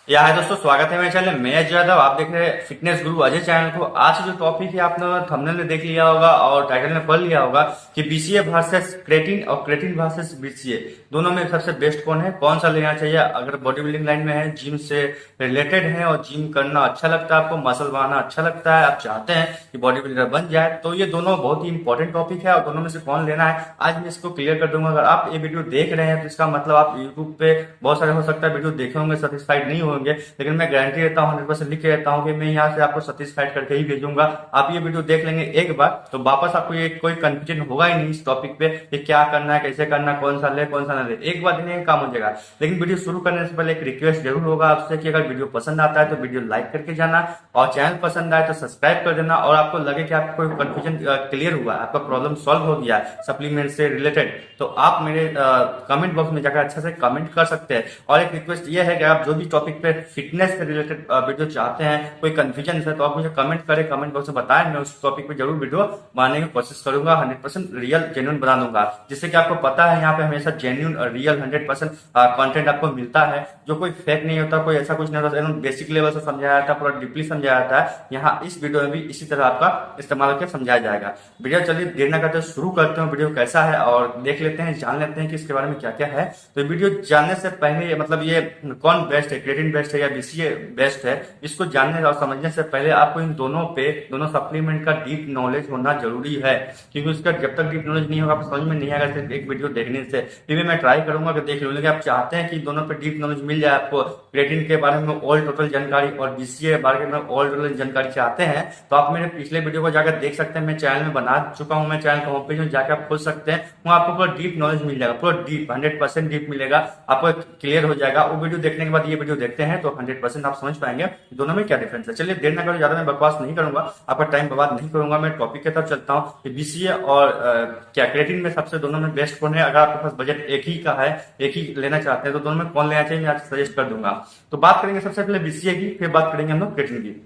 या है दोस्तों, स्वागत है मेरे चैनल मैं अजय यादव। आप देख रहे हैं फिटनेस गुरु अजय चैनल को। आज जो टॉपिक है आपने थंबनेल में देख लिया होगा और टाइटल में पढ़ लिया होगा कि बीसीए वर्सेस क्रेटिन और क्रेटिन वर्सेस बीसीए दोनों में सबसे बेस्ट कौन है, कौन सा लेना चाहिए। अगर बॉडी बिल्डिंग लाइन में है, जिम से रिलेटेड है और जिम करना अच्छा लगता है, आपको मसल बनाना अच्छा लगता है, आप चाहते हैं कि बॉडी बिल्डर बन जाए, तो ये दोनों बहुत ही इंपॉर्टेंट टॉपिक है और दोनों में से कौन लेना है आज मैं इसको क्लियर कर दूंगा। अगर आप ये वीडियो देख रहे हैं तो इसका मतलब आप यूट्यूब पे बहुत सारे हो सकता है वीडियो देखे होंगे, सेटिस्फाइड नहीं होंगे, लेकिन मैं गारंटी देता हूँ, 100% लिख के रहता हूँ कि मैं यहाँ से आपको सेटिस्फाइड करके ही भेजूंगा। आप ये वीडियो देख लेंगे एक बार तो वापस आपको ये कोई कंफ्यूजन होगा ही नहीं इस टॉपिक पे कि क्या करना है, कैसे करना है, कौन सा ले कौन सा ना ले। एक बार देने का काम हो जाएगा। लेकिन वीडियो शुरू करने से पहले एक रिक्वेस्ट जरूर होगा आपसे कि अगर वीडियो पसंद आता है तो वीडियो लाइक करके जाना और चैनल पसंद आए तो सब्सक्राइब कर देना। और आपको लगे कि आपको कोई कंफ्यूजन क्लियर हुआ, आपका प्रॉब्लम सॉल्व हो गया सप्लीमेंट से रिलेटेड, तो आप मेरे कमेंट बॉक्स में जाकर अच्छा से कमेंट कर सकते हैं। और एक रिक्वेस्ट ये है कि आप जो भी टॉपिक पे फिटनेस से रिलेटेड वीडियो चाहते हैं, कोई कंफ्यूजन है तो आप मुझे कमेंट करें, कमेंट बॉक्स में बताएं, मैं उस टॉपिक पे जरूर वीडियो बनाने की कोशिश करूंगा। 100% रियल जेन्युइन बना दूंगा, जिससे कि आपको पता है यहाँ पे हमेशा जेन्युइन और रियल 100% कंटेंट आपको मिलता है, जो कोई फेक नहीं होता, कोई ऐसा कुछ नहीं होता। एकदम बेसिक लेवल से समझाया जाता है, पूरा डीपली समझाया जाता है। यहाँ इस वीडियो में भी इसी तरह आपका इस्तेमाल करके समझाया जाएगा। वीडियो चलिए देर न करते शुरू करते हैं। वीडियो कैसा है और देख लेते हैं, जान लेते हैं कि इसके बारे में क्या क्या है। तो वीडियो जानने से पहले मतलब ये कौन बेस्ट है, क्रेटिन बेस्ट है या बीसीए बेस्ट है, इसको जानने और समझने से पहले आपको इन दोनों सप्लीमेंट का डीप नॉलेज होना जरूरी है। क्योंकि उसका जब तक डीप नॉलेज नहीं होगा आपको समझ में नहीं आएगा सिर्फ एक वीडियो देखने से। फिर भी मैं ट्राई करूंगा कि देख लूँ, लेकिन आप चाहते हैं कि दोनों पे डीप नॉलेज मिल जाए आपको, क्रेटिन के बारे में ऑल टोटल जानकारी और बीसीए के बारे में ऑल टोटल जानकारी चाहते हैं, तो आप मेरे पिछले वीडियो को जाकर देख सकते हैं। मैं चैनल में बना चुका हूँ, मैं चैनल का होम पेज में जाकर आप खोल सकते हैं, वहाँ आपको पूरा डीप नॉलेज मिल जाएगा, पूरा डीप 100% डीप मिलेगा, आपको क्लियर हो जाएगा। वो वीडियो देखने के बाद ये वीडियो देखते हैं तो 100% आप समझ पाएंगे दोनों में क्या डिफरेंस है। चलिए देर ना करो, ज्यादा मैं बकवास नहीं करूंगा, आपका टाइम बर्बाद नहीं करूंगा, मैं टॉपिक की तरफ चलता हूँ कि बीसीए और क्या क्रेटिन में सबसे दोनों में बेस्ट कौन है। अगर आपके पास बजट एक ही का है, एक ही लेना चाहते हैं, तो दोनों में कौन लेना चाहिए मैं आपको सजेस्ट कर दूंगा। तो बात करेंगे सबसे पहले बीसीए की, फिर बात करेंगे हम लोग क्रेटिन की।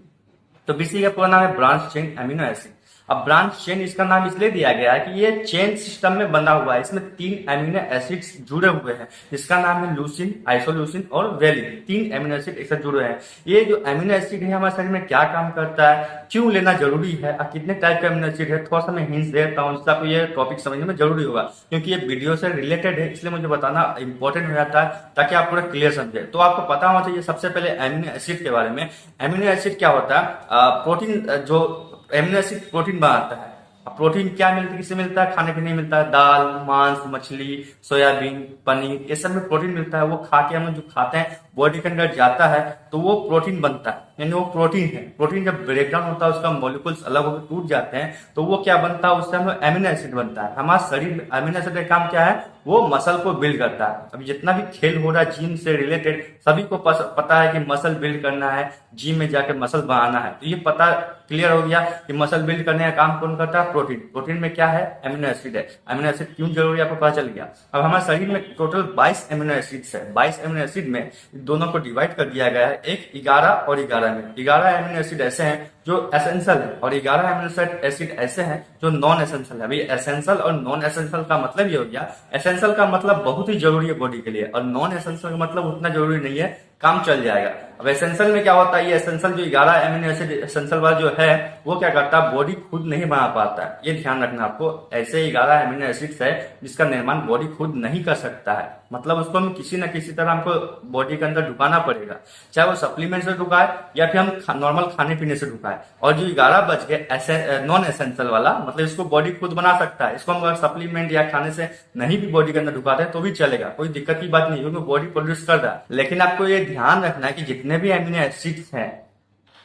तो बीसीए का पूरा नाम है ब्रांच चेन एमिनो एसिड। अब ब्रांच चेन इसका नाम इसलिए दिया गया है कि ये चेन सिस्टम में बना हुआ है, इसमें 3 एमिनो एसिड्स जुड़े हुए हैं, जिसका नाम है लूसिन, आइसोल्यूसिन और वेलिन। 3 एमिनो एसिड एक साथ जुड़े हैं। ये जो एमिनो एसिड है हमारे शरीर में क्या काम करता है, क्यों लेना जरूरी है और कितने टाइप का एमिनो एसिड है, थोड़ा सा मैं हिंट्स देता हूँ, जिससे आपको ये टॉपिक समझने में जरूरी होगा। क्योंकि ये वीडियो से रिलेटेड है इसलिए मुझे बताना इंपॉर्टेंट हो जाता है, ताकि आप पूरा क्लियर समझे। तो आपको पता होना चाहिए सबसे पहले एमिनो एसिड के बारे में। एमिनो एसिड क्या होता है, प्रोटीन, जो एमिनो एसिड प्रोटीन बनाता है। अब प्रोटीन क्या मिलता है, किससे मिलता है, खाने पीने मिलता है, दाल, मांस, मछली, सोयाबीन, पनीर, ये सब में प्रोटीन मिलता है। वो खा के हम लोग जो खाते हैं बॉडी के अंदर जाता है तो वो प्रोटीन बनता है, यानी वो प्रोटीन है। प्रोटीन जब ब्रेकडाउन होता है, उसका मॉलिक्यूल्स अलग होकर टूट जाते हैं, तो वो क्या बनता है, उससे हम लोग एमिनो एसिड बनता है। हमारे शरीर में एमिनो एसिड का काम क्या है, वो मसल को बिल्ड करता है। अभी जितना भी खेल हो रहा है जिम से रिलेटेड, सभी को पता है कि मसल बिल्ड करना है, जिम में जाकर मसल बनाना है। तो ये पता क्लियर हो गया कि मसल बिल्ड करने का काम कौन करता है, प्रोटीन। प्रोटीन में क्या है, एमिनो एसिड है। एमिनो एसिड क्यों जरूरी है आपको पता चल गया। अब हमारे शरीर में टोटल 22 एमिनो एसिड्स है। 22 एमिनो एसिड में दोनों को डिवाइड कर दिया गया है, एक 11 और 11 में। 11 एमिनो एसिड ऐसे हैं जो एसेंशियल है और 11 एमिनो एसिड ऐसे हैं जो नॉन एसेंशियल है। अभी एसेंशियल और नॉन एसेंशियल का मतलब ये हो गया, एसेंशियल का मतलब बहुत ही जरूरी है बॉडी के लिए, और नॉन एसेंशियल का मतलब उतना जरूरी नहीं है, काम चल जाएगा। अब एसेंशियल में क्या होता है, ये एसेंशियल जो 11 एमिनो एसिड एसेंशियल वाला जो है वो क्या करता है, बॉडी खुद नहीं बना पाता है। ये ध्यान रखना आपको। ऐसे 11 एमिनो एसिड्स है जिसका निर्माण बॉडी खुद नहीं कर सकता है, मतलब उसको हम किसी न किसी तरह हमको बॉडी के अंदर ढुकाना पड़ेगा, चाहे वो सप्लीमेंट से ढुकाए या फिर हम नॉर्मल खाने पीने से ढुकाए। और जो 11 बच गए नॉन एसेंशियल वाला, मतलब इसको बॉडी खुद बना सकता है, इसको हम अगर सप्लीमेंट या खाने से नहीं भी बॉडी के अंदर ढुकाते हैं तो भी चलेगा, कोई दिक्कत की बात नहीं, क्योंकि बॉडी प्रोड्यूस कर रहा है। लेकिन आपको ये ध्यान रखना है कि जितने भी एमिनो एसिड्स हैं,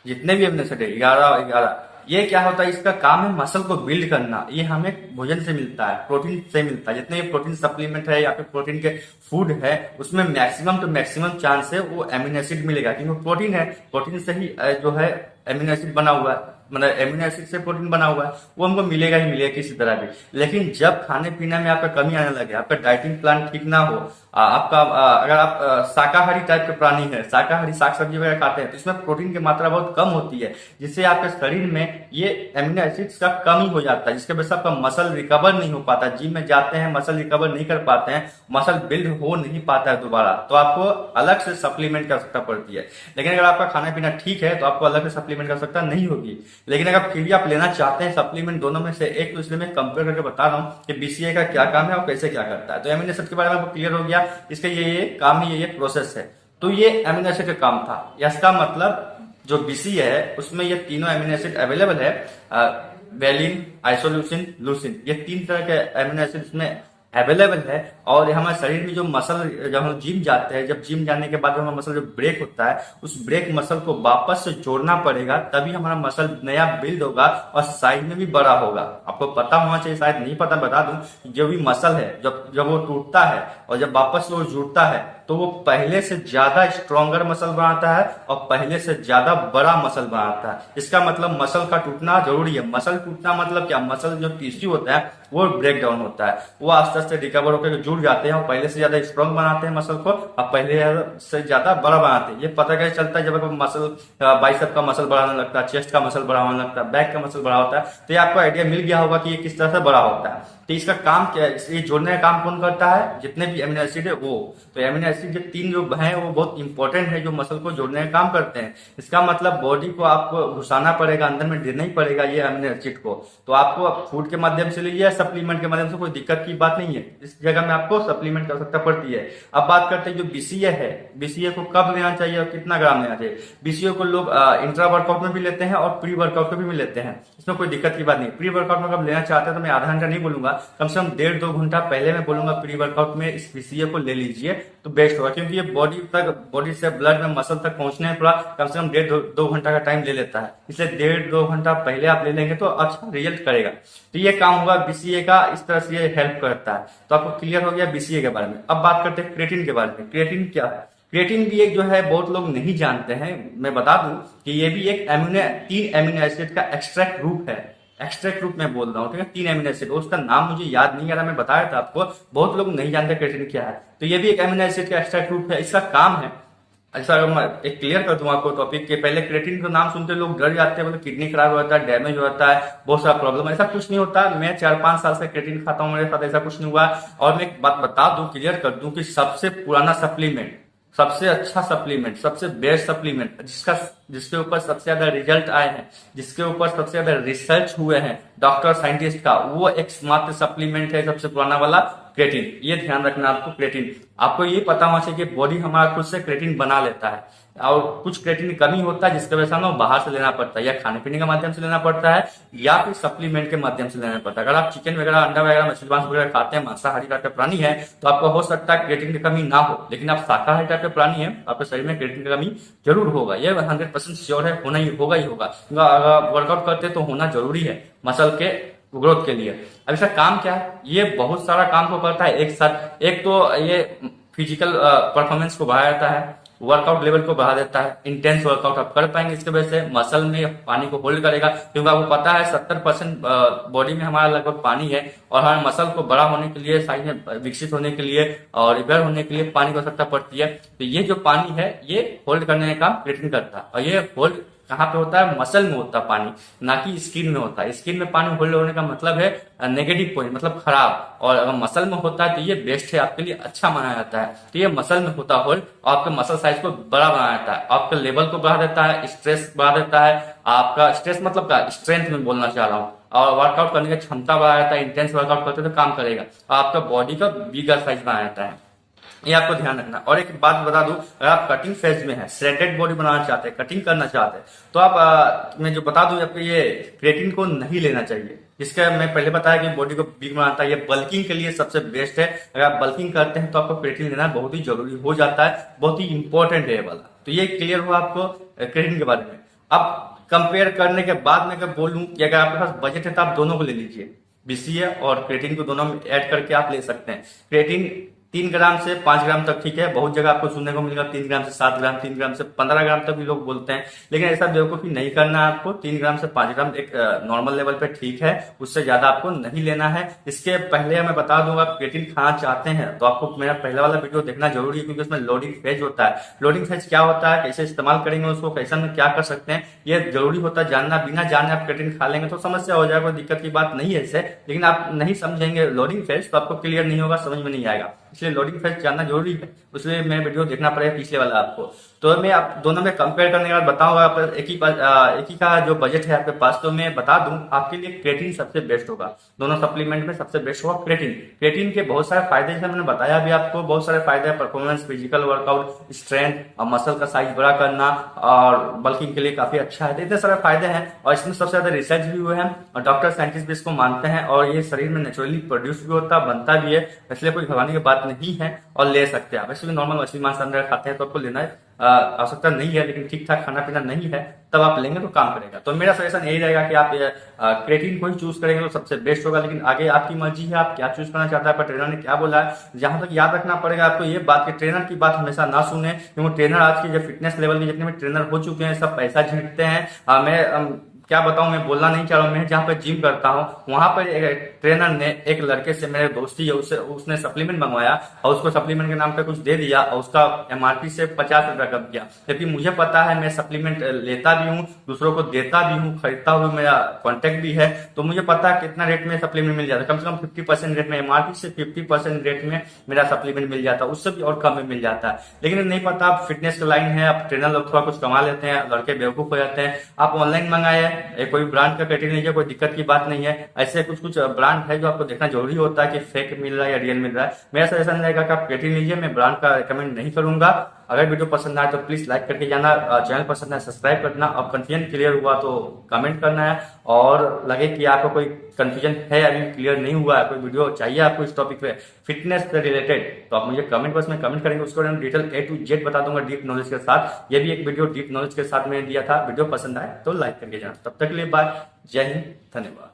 जितने भी एमिनो एसिड है 11, ये क्या होता है, इसका काम है मसल को बिल्ड करना। ये हमें भोजन से मिलता है, प्रोटीन से मिलता है। जितने भी प्रोटीन सप्लीमेंट है या फिर प्रोटीन के फूड है, उसमें मैक्सिमम टू मैक्सिमम चांस है वो एमिनो एसिड मिलेगा, क्योंकि प्रोटीन है, प्रोटीन से ही जो है एमिनो एसिड बना हुआ है, मतलब एमिनो एसिड से प्रोटीन बना हुआ है, वो हमको मिलेगा ही मिलेगा किसी तरह भी। लेकिन जब खाने पीने में आपका कमी आने लगे, आपका डाइटिंग प्लान ठीक ना हो अगर आप शाकाहारी टाइप के प्राणी है, शाकाहारी साग सब्जी वगैरह खाते हैं, तो इसमें प्रोटीन की मात्रा बहुत कम होती है, जिससे आपके शरीर में ये एमिनो एसिड्स का कमी हो जाता है, जिसके वजह से आपका मसल रिकवर नहीं हो पाता। जिम में जाते हैं, मसल रिकवर नहीं कर पाते हैं, मसल बिल्ड हो नहीं पाता है दोबारा, तो आपको अलग से सप्लीमेंट की आवश्यकता पड़ती है। लेकिन अगर आपका खाना पीना ठीक है तो आपको अलग से सप्लीमेंट की आवश्यकता नहीं होगी। लेकिन अगर फिर भी आप लेना चाहते हैं सप्लीमेंट दोनों में से एक, तो इसलिए मैं कंपेयर करके बता रहा हूँ कि बीसीए का क्या काम है और कैसे क्या करता है। तो एमिनो एसिड के बारे में आपको क्लियर हो गया, इसका ये काम ही, ये प्रोसेस है। तो ये एमिनो एसिड का काम था। इसका मतलब जो बीसीए है उसमें ये तीनों एमिनो एसिड अवेलेबल है, वेलिन, आइसोल्यूसिन, लूसिन, ये 3 तरह के एमिनो एसिड इसमें अवेलेबल है। और हमारे शरीर में जो मसल, जब हम जिम जाते हैं, जब जिम जाने के बाद हमारा मसल जो ब्रेक होता है, उस ब्रेक मसल को वापस से जोड़ना पड़ेगा, तभी हमारा मसल नया बिल्ड होगा और साइज में भी बड़ा होगा। आपको पता होना चाहिए, शायद नहीं पता, बता दूं, जो भी मसल है जब जब वो टूटता है और जब वापस से वो जुड़ता है, तो वो पहले से ज्यादा स्ट्रॉन्गर मसल बनाता है और पहले से ज्यादा बड़ा मसल बनाता है। इसका मतलब मसल का टूटना जरूरी है। मसल टूटना मतलब क्या? मसल जो टिश्यू होता है वो ब्रेक डाउन होता है, वो आस्ते आस्ते रिकवर होकर जुड़ जाते हैं और पहले से ज्यादा स्ट्रॉन्ग बनाते हैं मसल को, और पहले से ज्यादा बड़ा बनाते हैं। ये पता कैसे चलता है? जब मसल, बाइसेप का मसल बढ़ाने लगता है, चेस्ट का मसल बड़ा होने लगता है, बैक का मसल बड़ा होता है, तो ये आपको आइडिया मिल गया होगा कि ये किस तरह से बड़ा होता है। तो इसका काम क्या है? ये जोड़ने का काम कौन करता है? जितने भी एमिनो एसिड है वो। तो एमिनो एसिड जो 3 जो है वो बहुत इंपॉर्टेंट है, जो मसल को जोड़ने का काम करते हैं। इसका मतलब बॉडी को आपको घुसाना पड़ेगा, अंदर में देना ही पड़ेगा ये एमिनो एसिड को। तो आपको फूड के माध्यम से लीजिए, सप्लीमेंट के माध्यम से, कोई दिक्कत की बात नहीं है। इस जगह में आपको सप्लीमेंट की आवश्यकता पड़ती है। अब बात करते हैं जो बीसीए है, बीसीए को कब लेना चाहिए और कितना ग्राम लेना चाहिए। बीसीए को लोग इंट्रा वर्कआउट में भी लेते हैं और प्री वर्कआउट में भी लेते हैं, इसमें कोई दिक्कत की बात नहीं। प्री वर्कआउट में कब लेना चाहते हैं तो मैं आधा घंटा नहीं बोलूंगा, कम से कम 1.5-2 घंटा पहले मैं बोलूंगा प्री वर्कआउट में इस बीसीए को ले लीजिए तो बेस्ट होगा, क्योंकि ये बॉडी से ब्लड में मसल तक पहुंचने में थोड़ा कम से कम 1.5-2 घंटा का टाइम ले लेता है। इसलिए 1.5-2 घंटा पहले आप ले लेंगे तो अच्छा रिजल्ट करेगा। तो ये काम होगा बीसीए का, इस तरह से ये हेल्प करता है। तो आपको क्लियर हो गया बीसीए के बारे में। अब बात करते हैं क्रिएटिन के बारे में। क्रिएटिन क्या है? क्रिएटिन भी एक जो है बहुत लोग नहीं जानते हैं। मैं बता दूं कि ये भी एक 3 एमिनो एसिड का एक्सट्रैक्ट ग्रुप है। एक्सट्रैक्ट ग्रुप में बोल रहा हूँ, ठीक है, 3 एमिनो एसिड, उसका नाम मुझे याद नहीं आ रहा, मैं बताया था आपको, बहुत लोग नहीं जानते क्रिएटिन क्या है। तो ये भी एक एमिनो एसिड का एक्सट्रैक्ट ग्रुप है। इसका काम है, ऐसा अगर मैं एक क्लियर कर दूं आपको टॉपिक के पहले, क्रिएटिन का नाम सुनते लोग डर जाते हैं, मतलब किडनी खराब होता है, डैमेज होता है, बहुत सारा प्रॉब्लम। ऐसा कुछ नहीं होता। मैं 4-5 साल से क्रिएटिन खाता हूँ, मेरे साथ ऐसा कुछ नहीं हुआ। और मैं एक बात बता दूं, क्लियर कर दूं कि सबसे पुराना सप्लीमेंट, सबसे अच्छा सप्लीमेंट, सबसे बेस्ट सप्लीमेंट, जिसके ऊपर सबसे ज्यादा रिजल्ट आए हैं, जिसके ऊपर सबसे ज्यादा रिसर्च हुए हैं डॉक्टर साइंटिस्ट का, वो एकमात्र सप्लीमेंट है सबसे पुराना वाला, क्रिएटिन। ये ध्यान रखना आपको। क्रिएटिन, आपको ये पता होना चाहिए कि बॉडी हमारा खुद से क्रिएटिन बना लेता है, और कुछ क्रिएटिन की कमी होता है जिसकी वजह से हमें बाहर से लेना पड़ता है, या खाने पीने के माध्यम से लेना पड़ता है, या फिर सप्लीमेंट के माध्यम से लेना पड़ता है। अगर आप चिकन वगैरह, अंडा वगैरह, मछली मांस वगैरह खाते हैं, मांसाहारी टाइप के प्राणी है, तो आपको हो सकता है क्रिएटिन की कमी ना हो। लेकिन आप शाकाहारी टाइप के प्राणी है, आपके शरीर में क्रिएटिन की कमी जरूर होगा, ये 100% श्योर है, होना ही होगा ही होगा। अगर वर्कआउट करते तो होना जरूरी है मसल के ग्रोथ के लिए। अब इसका काम क्या है? ये बहुत सारा काम को करता है एक साथ। एक तो ये फिजिकल परफॉर्मेंस को बढ़ा देता है, वर्कआउट लेवल को बढ़ा देता है, इंटेंस वर्कआउट आप कर पाएंगे इसके वजह से। मसल में पानी को होल्ड करेगा, क्योंकि आपको पता है 70% बॉडी में हमारा लगभग पानी है, और हमारे मसल को बड़ा होने के लिए, साइज में विकसित होने के लिए और रिपेयर होने के लिए पानी की आवश्यकता पड़ती है। तो ये जो पानी है ये होल्ड करने का काम क्रिएटिन करता है। और ये होल्ड कहाँ पे होता है? मसल में होता है पानी, ना कि स्किन में होता है। स्किन में पानी होल्ड होने का मतलब है नेगेटिव पॉइंट, मतलब खराब। और अगर मसल में होता है तो ये बेस्ट है, आपके लिए अच्छा माना जाता है। तो ये मसल में होता है होल्ड, और आपके मसल साइज को बड़ा बना देता है, आपके लेवल को बढ़ा देता है, स्ट्रेस बढ़ा देता है। आपका स्ट्रेस मतलब क्या? स्ट्रेंथ में बोलना चाह रहा हूँ। और वर्कआउट करने की क्षमता बढ़ा देता है, इंटेंस वर्कआउट करते तो काम करेगा, और आपका बॉडी का बिगर साइज बना देता है। ये आपको ध्यान रखना। और एक बात बता दूं, अगर आप कटिंग फेज में है, श्रेडेड बॉडी बनाना चाहते हैं, कटिंग करना चाहते हैं, तो आप मैं जो बता दूं आपको, ये क्रिएटिन को नहीं लेना चाहिए। इसका मैं पहले बताया कि बॉडी को बिग बनाता है, ये बल्किंग के लिए सबसे बेस्ट है। अगर आप बल्किंग करते हैं तो आपको क्रिएटिन लेना बहुत ही जरूरी हो जाता है, बहुत ही इंपॉर्टेंट है ये वाला। तो ये क्लियर हुआ आपको क्रिएटिन के बारे में। अब कंपेयर करने के बाद मैं अगर बोलूं कि अगर आपके पास बजट है तो आप दोनों को ले लीजिए, बीसीए और क्रिएटिन को दोनों में ऐड करके आप ले सकते हैं। क्रिएटिन 3 ग्राम से 5 ग्राम तक ठीक है। बहुत जगह आपको सुनने को मिलेगा 3 ग्राम से 7 ग्राम, 3 ग्राम से 15 ग्राम तक भी लोग बोलते हैं, लेकिन ऐसा बेवकूफी नहीं करना है आपको। 3 ग्राम से 5 ग्राम एक नॉर्मल लेवल पे ठीक है, उससे ज्यादा आपको नहीं लेना है। इसके पहले मैं बता दूंगा, आप क्रिएटिन खाना चाहते हैं तो आपको मेरा पहला वाला वीडियो देखना जरूरी है, क्योंकि उसमें लोडिंग फेज होता है। लोडिंग फेज क्या होता है, कैसे इस्तेमाल करेंगे उसको, कैसे में क्या कर सकते हैं, ये जरूरी होता है जानना। बिना जाने आप क्रिएटिन खा लेंगे तो समस्या हो जाएगा, कोई दिक्कत की बात नहीं है इससे, लेकिन आप नहीं समझेंगे लोडिंग फेज तो आपको क्लियर नहीं होगा, समझ में नहीं आएगा। इसलिए लोडिंग फेज जानना जरूरी है, इसलिए मैं वीडियो देखना पड़ेगा पिछले वाला आपको। तो मैं आप दोनों में कंपेयर करने के बाद बताऊंगा, एक ही का जो बजट है आपके पास, तो मैं बता दूं आपके लिए क्रिएटिन सबसे बेस्ट होगा। दोनों सप्लीमेंट में सबसे बेस्ट होगा क्रिएटिन। क्रिएटिन के बहुत सारे फायदे जैसे मैंने बताया अभी आपको, बहुत सारे फायदे हैं। परफॉर्मेंस, फिजिकल वर्कआउट, स्ट्रेंथ और मसल का साइज बड़ा करना और बल्किंग के लिए काफी अच्छा है। तो इतने सारे फायदे हैं और इसमें सबसे ज्यादा रिसर्च भी हुए हैं और डॉक्टर साइंटिस्ट भी इसको मानते हैं, और ये शरीर में नेचुरली प्रोड्यूस भी होता है, बनता भी है, इसलिए कोई घबराने की बात नहीं है और ले सकते हैं आप। इसलिए नॉर्मल मछली मांस अंदर खाते हैं तो आपको लेना आवश्यकता नहीं है, लेकिन ठीक ठाक खाना पीना नहीं है तब आप लेंगे तो काम करेगा। तो मेरा सजेशन यही रहेगा कि आप क्रिएटिन को ही चूज करेंगे तो सबसे बेस्ट होगा, लेकिन आगे आपकी मर्जी है आप क्या चूज करना चाहता है। पर ट्रेनर ने क्या बोला है, जहां तक याद रखना पड़ेगा आपको ये बात कि ट्रेनर की बात हमेशा ना सुने, क्योंकि ट्रेनर आज के जो फिटनेस लेवल के जितने भी ट्रेनर हो चुके हैं सब पैसा झींकते हैं। मैं क्या बताऊं, मैं बोलना नहीं चाह रहा हूं। मैं जहाँ पर जिम करता हूं वहां पर एक ट्रेनर ने एक लड़के से, मेरे दोस्ती है उससे, उसने सप्लीमेंट मंगवाया और उसको सप्लीमेंट के नाम पे कुछ दे दिया और उसका एमआरपी से 50 रुपया कम किया। जबकि मुझे पता है मैं सप्लीमेंट लेता भी हूँ, दूसरों को देता भी हूँ, खरीदता हूँ, मेरा कॉन्टेक्ट भी है, तो मुझे पता है कितना रेट में सप्लीमेंट मिल जाता है। कम से कम 50% रेट में, एमआरपी से 50% रेट में मेरा सप्लीमेंट मिल जाता है, उससे भी और कम में मिल जाता है। लेकिन नहीं पता, आप फिटनेस का लाइन है, आप ट्रेनर लोग थोड़ा कुछ कमा लेते हैं, लड़के बेवकूफ हो जाते हैं। आप ऑनलाइन मंगाए कोई ब्रांड का क्रिएटिन लीजिए, कोई दिक्कत की बात नहीं है। ऐसे कुछ कुछ ब्रांड है जो आपको देखना जरूरी होता है कि फेक मिल रहा है या रियल मिल रहा है। मेरा सजेशन रहेगा कि आप क्रिएटिन लीजिए, मैं ब्रांड का रिकमेंड नहीं करूंगा। अगर वीडियो पसंद आए तो प्लीज लाइक करके जाना, चैनल पसंद है सब्सक्राइब करना, और कंफ्यूजन क्लियर हुआ तो कमेंट करना है, और लगे कि आपको कोई कंफ्यूजन है अभी क्लियर नहीं हुआ है, कोई वीडियो चाहिए आपको इस टॉपिक पे फिटनेस से रिलेटेड, तो आप मुझे कमेंट बॉक्स में कमेंट करेंगे, उसको मैं डिटेल A to Z बता दूंगा डीप नॉलेज के साथ। ये भी एक वीडियो डीप नॉलेज के साथ मैंने दिया था। वीडियो पसंद आए तो लाइक करके जाना। तब तक के लिए बाय, जय हिंद, धन्यवाद।